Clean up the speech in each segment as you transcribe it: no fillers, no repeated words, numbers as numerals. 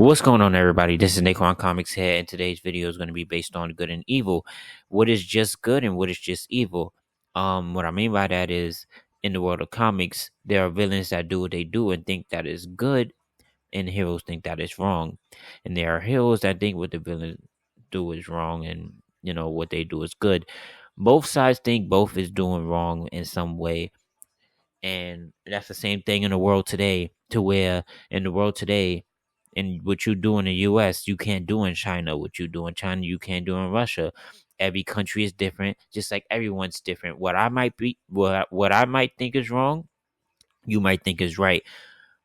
What's going on, everybody? This is Naquan Comics here, and today's video is going to be based on good and evil. What is just good and what is just evil? What I mean by that is, in the world of comics, there are villains that do what they do and think that is good, and heroes think that is wrong. And there are heroes that think what the villains do is wrong, and what they do is good. Both sides think both is doing wrong in some way, and that's the same thing in the world today, to where in the world today, and what you do in the US, you can't do in China. What you do in China, you can't do in Russia. Every country is different, just like everyone's different. What I might think is wrong, you might think is right.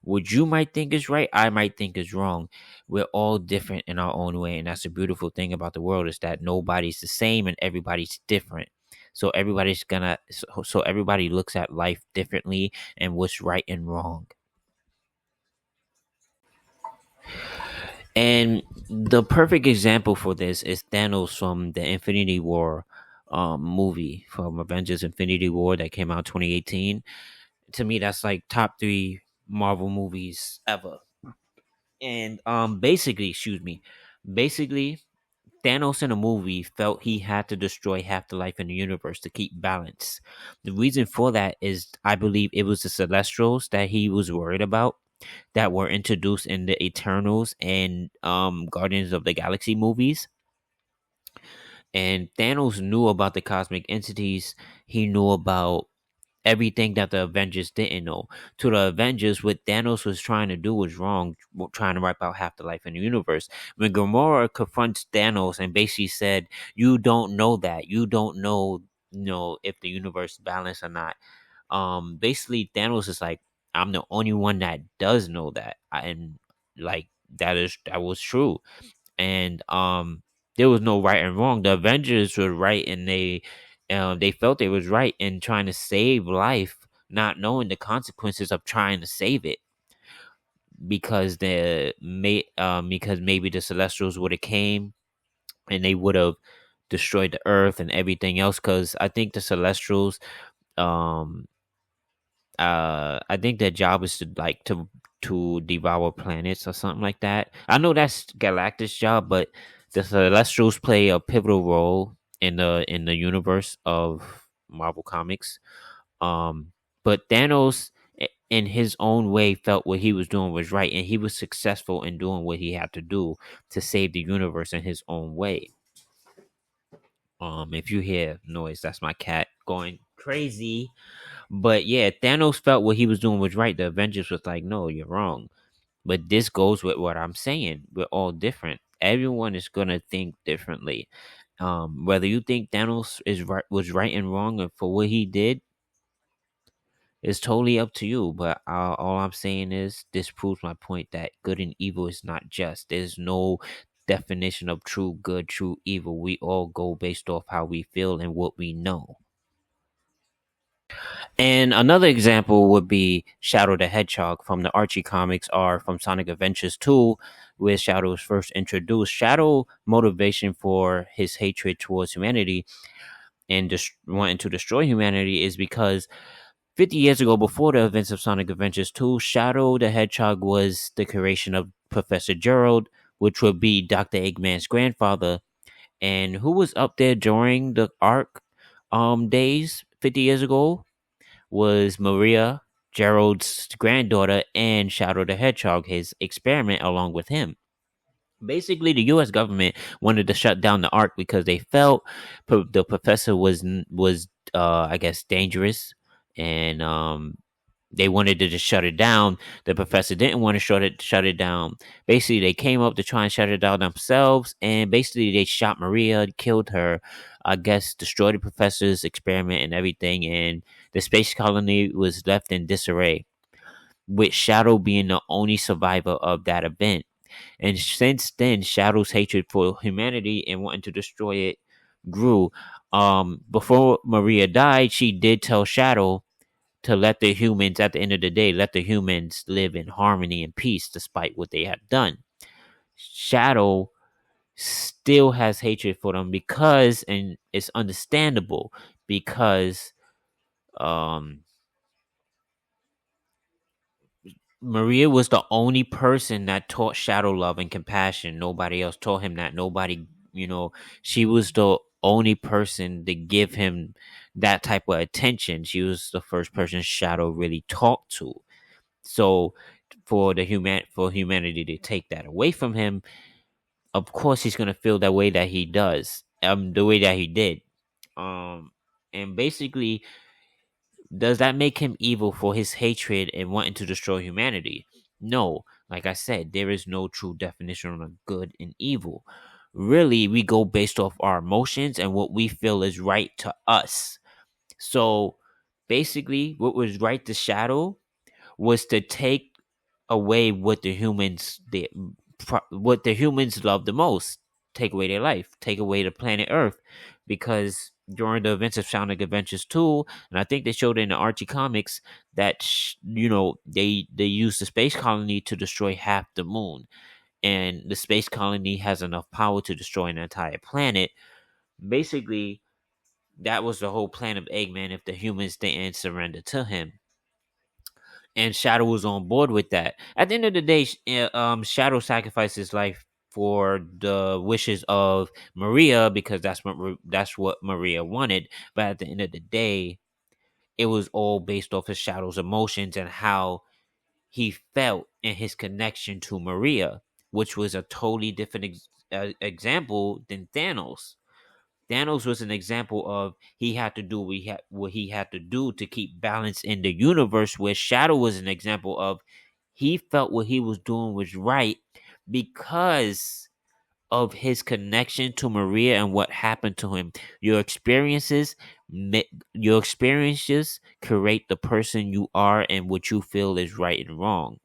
What you might think is right, I might think is wrong. We're all different in our own way, and that's the beautiful thing about the world, is that nobody's the same and everybody's different. So everybody looks at life differently and what's right and wrong. And the perfect example for this is Thanos from the Infinity War movie, from Avengers Infinity War that came out 2018. To me, that's like top 3 Marvel movies ever. And basically, Thanos in a movie felt he had to destroy half the life in the universe to keep balance. The reason for that is, I believe, it was the Celestials that he was worried about, that were introduced in the Eternals and Guardians of the Galaxy movies. And Thanos knew about the cosmic entities. He knew about everything that the Avengers didn't know. To the Avengers, what Thanos was trying to do was wrong, trying to wipe out half the life in the universe. When Gamora confronts Thanos and basically said, "You don't know that. You don't know, if the universe is balanced or not." Basically, Thanos is like, "I'm the only one that does know that," and like that was true. And there was no right and wrong. The Avengers were right, and they felt they was right in trying to save life, not knowing the consequences of trying to save it, because maybe the Celestials would have came and they would have destroyed the Earth and everything else. Because I think the Celestials, um I think their job is to devour planets or something like that. I know that's Galactus' job, but the Celestials play a pivotal role in the universe of Marvel Comics. But Thanos, in his own way, felt what he was doing was right, and he was successful in doing what he had to do to save the universe in his own way. If you hear noise, that's my cat going crazy. But yeah, Thanos felt what he was doing was right. The Avengers was like, "No, you're wrong." But this goes with what I'm saying. We're all different. Everyone is gonna think differently. Whether you think Thanos was right and wrong for what he did, is totally up to you. But all I'm saying is, this proves my point that good and evil is not just. There's no definition of true good, true evil. We all go based off how we feel and what we know. And another example would be Shadow the Hedgehog from the Archie comics, or from Sonic Adventures 2, where Shadow was first introduced. Shadow motivation for his hatred towards humanity and wanting to destroy humanity is because 50 years ago, before the events of Sonic Adventures 2, Shadow the Hedgehog was the creation of Professor Gerald, which would be Dr. Eggman's grandfather. And who was up there during the arc days 50 years ago was Maria, Gerald's granddaughter, and Shadow the Hedgehog, his experiment along with him. Basically, the U.S. government wanted to shut down the ark because they felt the professor was I guess dangerous, and they wanted to just shut it down. The professor didn't want to shut it down. Basically, they came up to try and shut it down themselves, and basically they shot Maria, killed her. I guess destroyed the professor's experiment and everything, and the space colony was left in disarray, with Shadow being the only survivor of that event. And since then, Shadow's hatred for humanity and wanting to destroy it grew. Before Maria died, she did tell Shadow to let the humans, at the end of the day, let the humans live in harmony and peace despite what they had done. Shadow still has hatred for them because, and it's understandable, because um Maria was the only person that taught Shadow love and compassion. Nobody else taught him that. Nobody, you know, she was the only person to give him that type of attention. She was the first person Shadow really talked to. So for humanity to take that away from him, of course he's gonna feel that way that he does. The way that he did. And basically, does that make him evil for his hatred and wanting to destroy humanity? No. Like I said, there is no true definition of good and evil. Really, we go based off our emotions and what we feel is right to us. So basically, what was right to Shadow was to take away what the humans love the most. Take away their life, take away the planet Earth, because during the events of Sonic Adventures 2, and I think they showed it in the Archie comics that they used the space colony to destroy half the moon, and the space colony has enough power to destroy an entire planet. Basically, that was the whole plan of Eggman if the humans didn't surrender to him, and Shadow was on board with that. At the end of the day, Shadow sacrificed his life for the wishes of Maria because that's what Maria wanted. But at the end of the day, it was all based off of Shadow's emotions and how he felt in his connection to Maria, which was a totally different example than Thanos. Thanos was an example of he had to do what he had to do to keep balance in the universe, where Shadow was an example of he felt what he was doing was right because of his connection to Maria and what happened to him. Your experiences, ma- your experiences create the person you are and what you feel is right and wrong.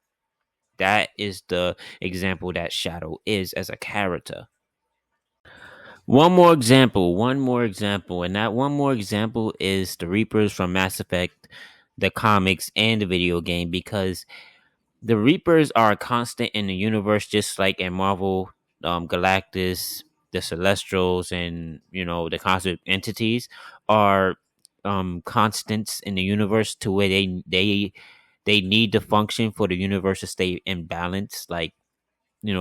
That is the example that Shadow is as a character. One more example, and that one more example is the Reapers from Mass Effect, the comics, and the video game, because the Reapers are a constant in the universe, just like in Marvel, Galactus, the Celestials, and the cosmic entities are constants in the universe to where they need to function for the universe to stay in balance, like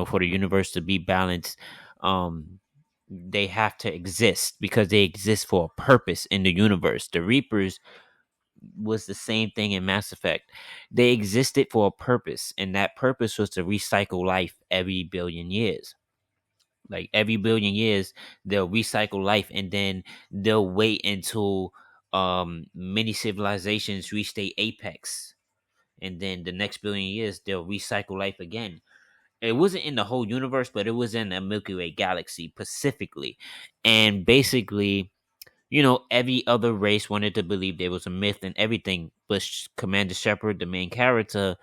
for the universe to be balanced. They have to exist because they exist for a purpose in the universe. The Reapers was the same thing in Mass Effect. They existed for a purpose, and that purpose was to recycle life every billion years. Like every billion years, they'll recycle life, and then they'll wait until many civilizations reach their apex, and then the next billion years they'll recycle life again. It wasn't in the whole universe, but it was in the Milky Way galaxy specifically. And basically, every other race wanted to believe there was a myth and everything, but Commander Shepard, the main character,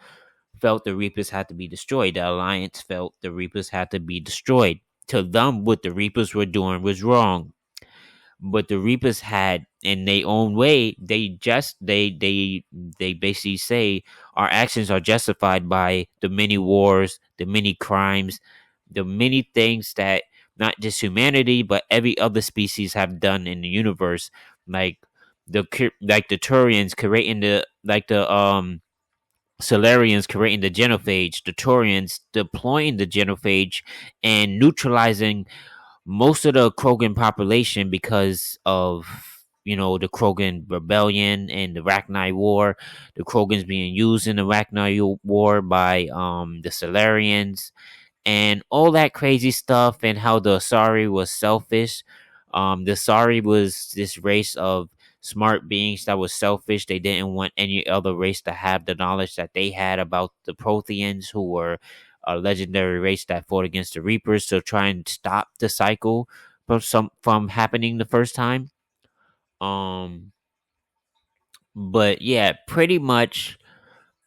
felt the Reapers had to be destroyed. The Alliance felt the Reapers had to be destroyed. To them, what the Reapers were doing was wrong, but the Reapers had, in their own way, they basically say our actions are justified by the many wars, the many crimes, the many things that not just humanity but every other species have done in the universe, like the Turians creating the Solarians creating the genophage, the Turians deploying the genophage and neutralizing most of the Krogan population because of the Krogan rebellion and the Rachni War, the Krogans being used in the Rachni War by the Solarians, and all that crazy stuff, and how the Asari was selfish. The Asari was this race of smart beings that was selfish. They didn't want any other race to have the knowledge that they had about the Protheans, who were a legendary race that fought against the Reapers to try and stop the cycle from happening the first time. Um, but yeah, pretty much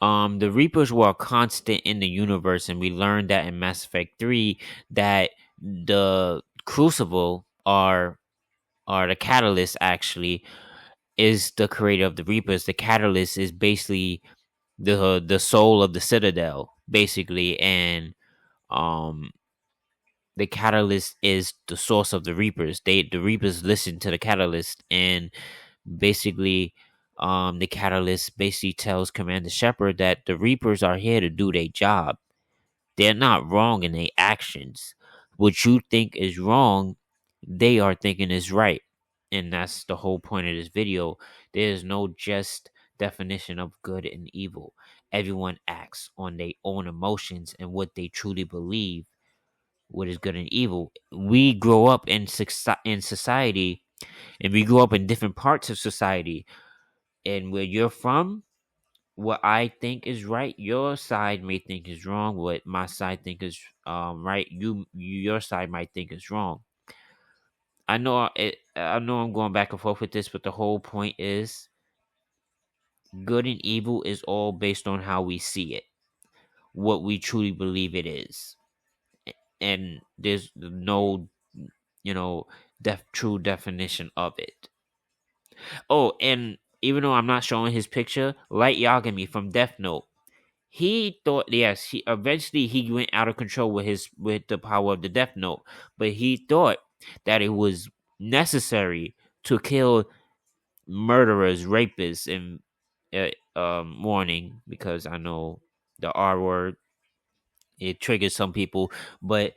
the Reapers were a constant in the universe, and we learned that in Mass Effect 3 that the Crucible are the Catalyst actually is the creator of the Reapers. The Catalyst is basically the soul of the Citadel, basically, and um the Catalyst is the source of the Reapers. The Reapers listen to the Catalyst, and basically The Catalyst basically tells Commander Shepard that the Reapers are here to do their job. They're not wrong in their actions. What you think is wrong, they are thinking is right. And that's the whole point of this video. There's no just definition of good and evil. Everyone acts on their own emotions and what they truly believe, what is good and evil. We grow up in society, and we grow up in different parts of society. And where you're from, what I think is right, your side may think is wrong. What my side think is right, your side might think is wrong. I know I'm going back and forth with this, but the whole point is good and evil is all based on how we see it, what we truly believe it is, and there's no, you know, true definition of it. Oh, and even though I'm not showing his picture, Light Yagami from Death Note, he thought, yes, he eventually he went out of control with the power of the Death Note, but he thought that it was necessary to kill murderers, rapists, and warning, because I know the R word, it triggers some people, but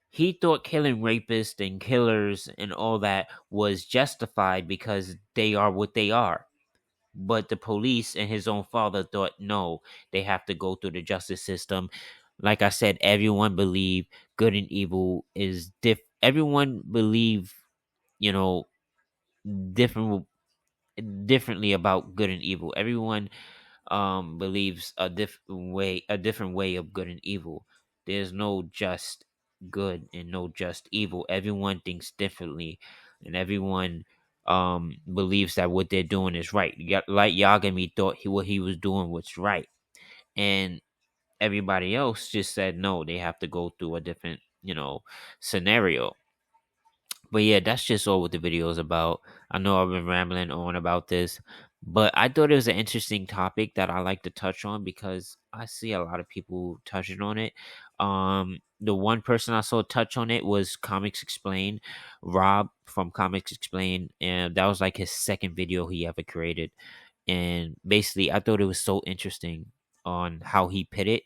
he thought killing rapists and killers and all that was justified because they are what they are. But the police and his own father thought no, they have to go through the justice system. Like I said, everyone believe good and evil is everyone believe, you know, different differently about good and evil. Everyone believes a different way of good and evil. There's no just good and no just evil. Everyone thinks differently, and everyone believes that what they're doing is right. Like Yagami thought what he was doing was right, and everybody else just said no, they have to go through a different, scenario. But yeah, that's just all what the video is about. I know I've been rambling on about this, but I thought it was an interesting topic that I like to touch on because I see a lot of people touching on it. The one person I saw touch on it was Comics Explained, Rob from Comics Explained, and that was like his second video he ever created. And basically, I thought it was so interesting on how he put it.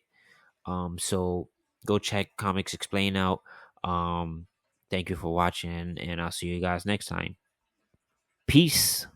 So go check Comics Explain out. Thank you for watching, and I'll see you guys next time. Peace.